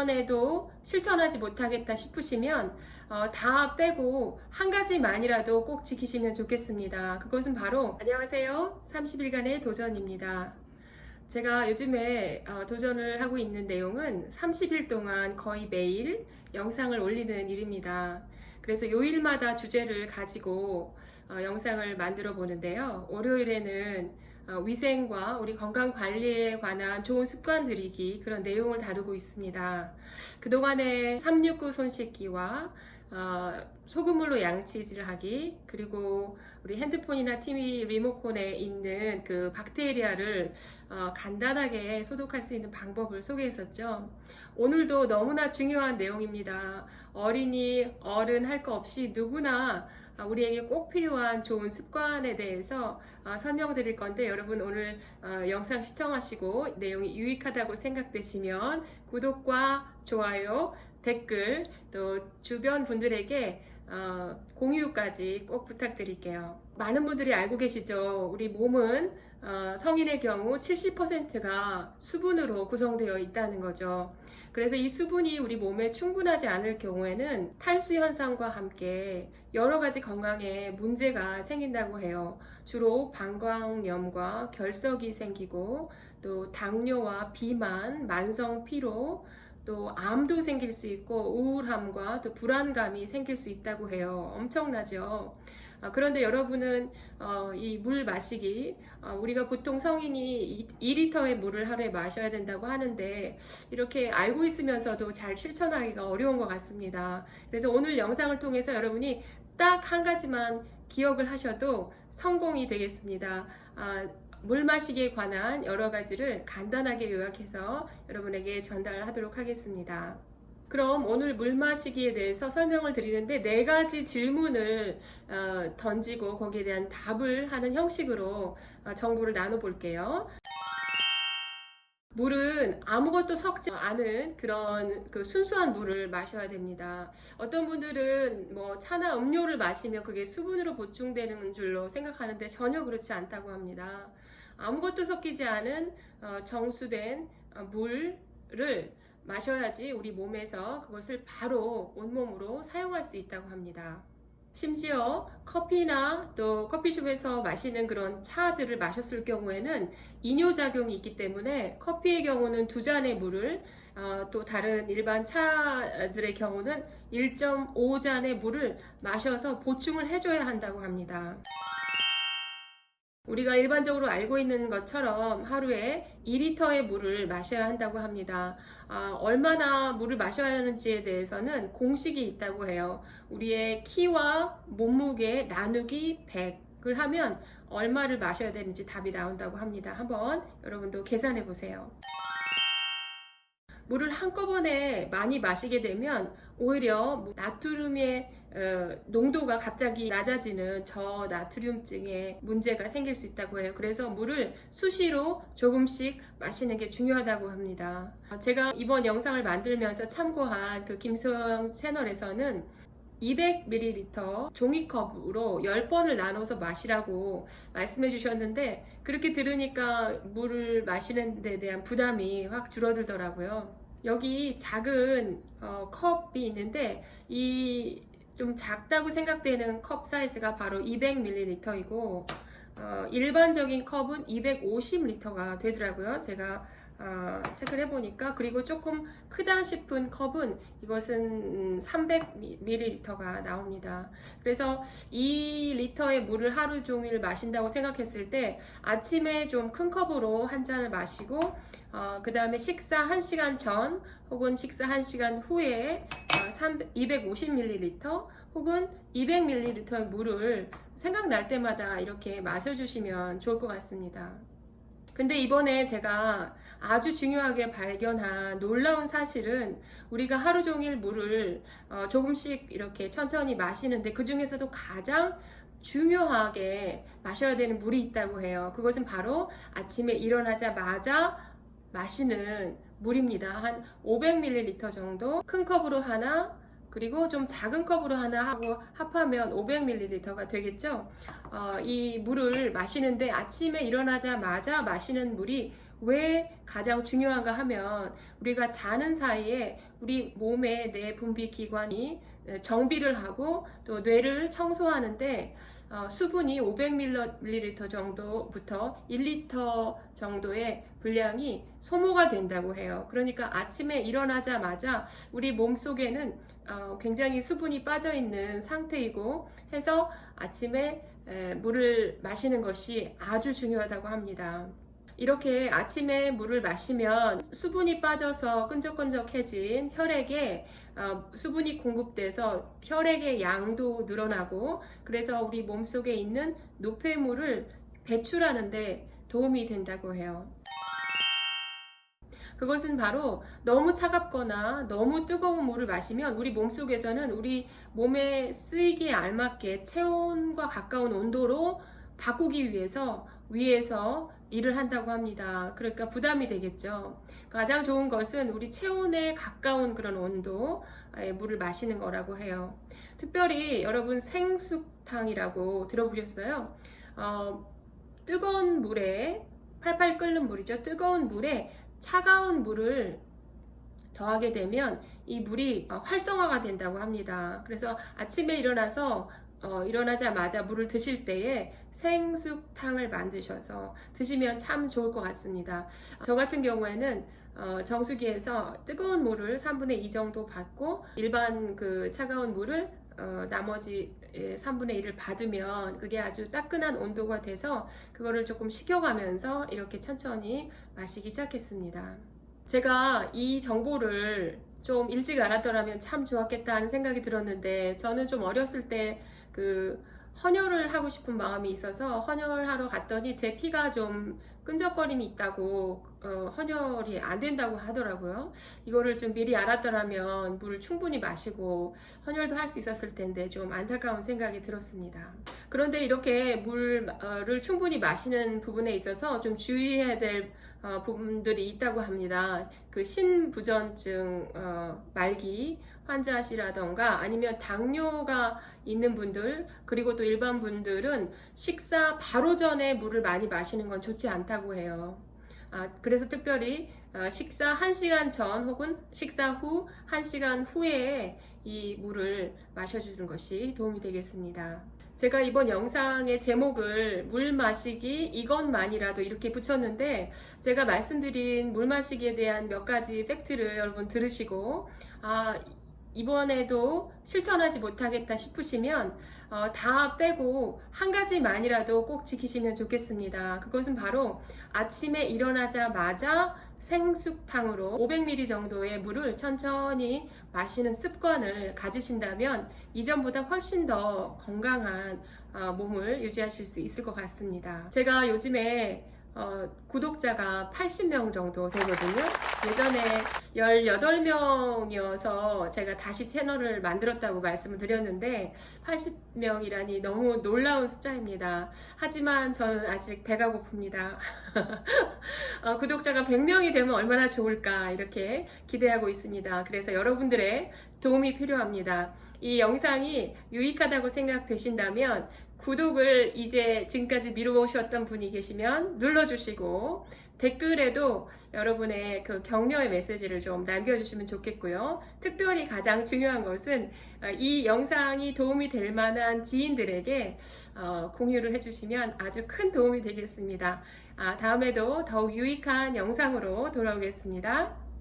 이번에도 실천하지 못하겠다 싶으시면 다 빼고 한 가지만이라도 꼭 지키시면 좋겠습니다. 그것은 바로 안녕하세요. 30일간의 도전입니다. 제가 요즘에 도전을 하고 있는 내용은 30일 동안 거의 매일 영상을 올리는 일입니다. 그래서 요일마다 주제를 가지고 영상을 만들어 보는데요. 월요일에는 위생과 우리 건강 관리에 관한 좋은 습관 들이기 그런 내용을 다루고 있습니다. 그동안에 369 손 씻기와 소금물로 양치질 하기, 그리고 우리 핸드폰이나 TV 리모컨에 있는 그 박테리아를 간단하게 소독할 수 있는 방법을 소개했었죠. 오늘도 너무나 중요한 내용입니다. 어린이, 어른 할 거 없이 누구나 우리에게 꼭 필요한 좋은 습관에 대해서 설명드릴 건데, 여러분 오늘 영상 시청하시고 내용이 유익하다고 생각되시면 구독과 좋아요, 댓글, 또 주변 분들에게 공유까지 꼭 부탁드릴게요. 많은 분들이 알고 계시죠? 우리 몸은 성인의 경우 70%가 수분으로 구성되어 있다는 거죠. 그래서 이 수분이 우리 몸에 충분하지 않을 경우에는 탈수 현상과 함께 여러 가지 건강에 문제가 생긴다고 해요. 주로 방광염과 결석이 생기고, 또 당뇨와 비만, 만성 피로, 또 암도 생길 수 있고 우울함과 또 불안감이 생길 수 있다고 해요. 엄청나죠? 그런데 여러분은 이 물 마시기, 우리가 보통 성인이 2리터의 물을 하루에 마셔야 된다고 하는데, 이렇게 알고 있으면서도 잘 실천하기가 어려운 것 같습니다. 그래서 오늘 영상을 통해서 여러분이 딱 한 가지만 기억을 하셔도 성공이 되겠습니다. 물 마시기에 관한 여러 가지를 간단하게 요약해서 여러분에게 전달하도록 하겠습니다. 그럼 오늘 물 마시기에 대해서 설명을 드리는데, 4가지 질문을 던지고 거기에 대한 답을 하는 형식으로 정보를 나눠 볼게요. 물은 아무것도 섞지 않은 그런 순수한 물을 마셔야 됩니다. 어떤 분들은 뭐 차나 음료를 마시면 그게 수분으로 보충되는 줄로 생각하는데 전혀 그렇지 않다고 합니다. 아무것도 섞이지 않은 정수된 물을 마셔야지 우리 몸에서 그것을 바로 온몸으로 사용할 수 있다고 합니다. 심지어 커피나 또 커피숍에서 마시는 그런 차들을 마셨을 경우에는 이뇨작용이 있기 때문에, 커피의 경우는 2잔의 물을, 또 다른 일반 차들의 경우는 1.5잔의 물을 마셔서 보충을 해줘야 한다고 합니다. 우리가 일반적으로 알고 있는 것처럼 하루에 2리터의 물을 마셔야 한다고 합니다. 얼마나 물을 마셔야 하는지에 대해서는 공식이 있다고 해요. 우리의 키와 몸무게 나누기 100을 하면 얼마를 마셔야 되는지 답이 나온다고 합니다. 한번 여러분도 계산해 보세요. 물을 한꺼번에 많이 마시게 되면 오히려 나트륨의 농도가 갑자기 낮아지는 저나트륨증에 문제가 생길 수 있다고 해요. 그래서 물을 수시로 조금씩 마시는 게 중요하다고 합니다. 제가 이번 영상을 만들면서 참고한 그 김소영 채널에서는 200ml 종이컵으로 10번을 나눠서 마시라고 말씀해 주셨는데, 그렇게 들으니까 물을 마시는 데 대한 부담이 확 줄어들더라고요. 여기 작은 컵이 있는데, 이 좀 작다고 생각되는 컵 사이즈가 바로 200ml이고 일반적인 컵은 250L가 되더라고요. 제가 체크를 해보니까. 그리고 조금 크다 싶은 컵은 이것은 300ml가 나옵니다. 그래서 2리터의 물을 하루 종일 마신다고 생각했을 때 아침에 좀 큰 컵으로 한 잔을 마시고, 그 다음에 식사 1시간 전 혹은 식사 1시간 후에 250ml 혹은 200ml의 물을 생각날 때마다 이렇게 마셔주시면 좋을 것 같습니다. 근데 이번에 제가 아주 중요하게 발견한 놀라운 사실은, 우리가 하루 종일 물을 조금씩 이렇게 천천히 마시는데 그 중에서도 가장 중요하게 마셔야 되는 물이 있다고 해요. 그것은 바로 아침에 일어나자마자 마시는 물입니다. 한 500ml 정도, 큰 컵으로 하나, 그리고 좀 작은 컵으로 하나 하고 합하면 500ml가 되겠죠. 이 물을 마시는데 아침에 일어나자마자 마시는 물이 왜 가장 중요한가 하면 우리가 자는 사이에 우리 몸의 내 분비 기관이 정비를 하고 또 뇌를 청소하는데 수분이 500ml 정도부터 1리터 정도의 분량이 소모가 된다고 해요. 그러니까 아침에 일어나자마자 우리 몸 속에는 굉장히 수분이 빠져 있는 상태이고 해서 아침에 물을 마시는 것이 아주 중요하다고 합니다. 이렇게 아침에 물을 마시면 수분이 빠져서 끈적끈적해진 혈액에 수분이 공급돼서 혈액의 양도 늘어나고 그래서 우리 몸속에 있는 노폐물을 배출하는데 도움이 된다고 해요. 그것은 바로 너무 차갑거나 너무 뜨거운 물을 마시면 우리 몸속에서는 우리 몸의 쓰이기에 알맞게 체온과 가까운 온도로 바꾸기 위해서 위에서 일을 한다고 합니다. 그러니까 부담이 되겠죠. 가장 좋은 것은 우리 체온에 가까운 그런 온도의 물을 마시는 거라고 해요. 특별히 여러분 생숙탕이라고 들어보셨어요? 뜨거운 물에 팔팔 끓는 물이죠. 뜨거운 물에 차가운 물을 더하게 되면 이 물이 활성화가 된다고 합니다. 그래서 아침에 일어나자마자 물을 드실 때에 생숙탕을 만드셔서 드시면 참 좋을 것 같습니다. 저 같은 경우에는 정수기에서 뜨거운 물을 3분의 2 정도 받고 일반 그 차가운 물을 나머지 3분의 1을 받으면 그게 아주 따끈한 온도가 돼서 그거를 조금 식혀가면서 이렇게 천천히 마시기 시작했습니다. 제가 이 정보를 좀 일찍 알았더라면 참 좋았겠다 하는 생각이 들었는데 저는 좀 어렸을 때 그 헌혈을 하고 싶은 마음이 있어서 헌혈하러 갔더니 제 피가 좀 끈적거림이 있다고 헌혈이 안 된다고 하더라고요. 이거를 좀 미리 알았더라면 물을 충분히 마시고 헌혈도 할 수 있었을 텐데 좀 안타까운 생각이 들었습니다. 그런데 이렇게 물을 충분히 마시는 부분에 있어서 좀 주의해야 될 부분들이 있다고 합니다. 그 신부전증 말기 환자시라던가 아니면 당뇨가 있는 분들 그리고 또 일반 분들은 식사 바로 전에 물을 많이 마시는 건 좋지 않다고 해요. 그래서 특별히 식사 1시간 전 혹은 식사 후 1시간 후에 이 물을 마셔주는 것이 도움이 되겠습니다. 제가 이번 영상의 제목을 물 마시기 이것만이라도 이렇게 붙였는데 제가 말씀드린 물 마시기에 대한 몇 가지 팩트를 여러분 들으시고 이번에도 실천하지 못하겠다 싶으시면 다 빼고 한 가지만이라도 꼭 지키시면 좋겠습니다. 그것은 바로 아침에 일어나자마자 생숙탕으로 500ml 정도의 물을 천천히 마시는 습관을 가지신다면 이전보다 훨씬 더 건강한 몸을 유지하실 수 있을 것 같습니다. 제가 요즘에 구독자가 80명 정도 되거든요. 예전에 18명이어서 제가 다시 채널을 만들었다고 말씀을 드렸는데 80명이라니 너무 놀라운 숫자입니다. 하지만 저는 아직 배가 고픕니다. 구독자가 100명이 되면 얼마나 좋을까 이렇게 기대하고 있습니다. 그래서 여러분들의 도움이 필요합니다. 이 영상이 유익하다고 생각되신다면 구독을 이제 지금까지 미루셨던 분이 계시면 눌러주시고 댓글에도 여러분의 그 격려의 메시지를 좀 남겨주시면 좋겠고요. 특별히 가장 중요한 것은 이 영상이 도움이 될 만한 지인들에게 공유를 해주시면 아주 큰 도움이 되겠습니다. 다음에도 더욱 유익한 영상으로 돌아오겠습니다.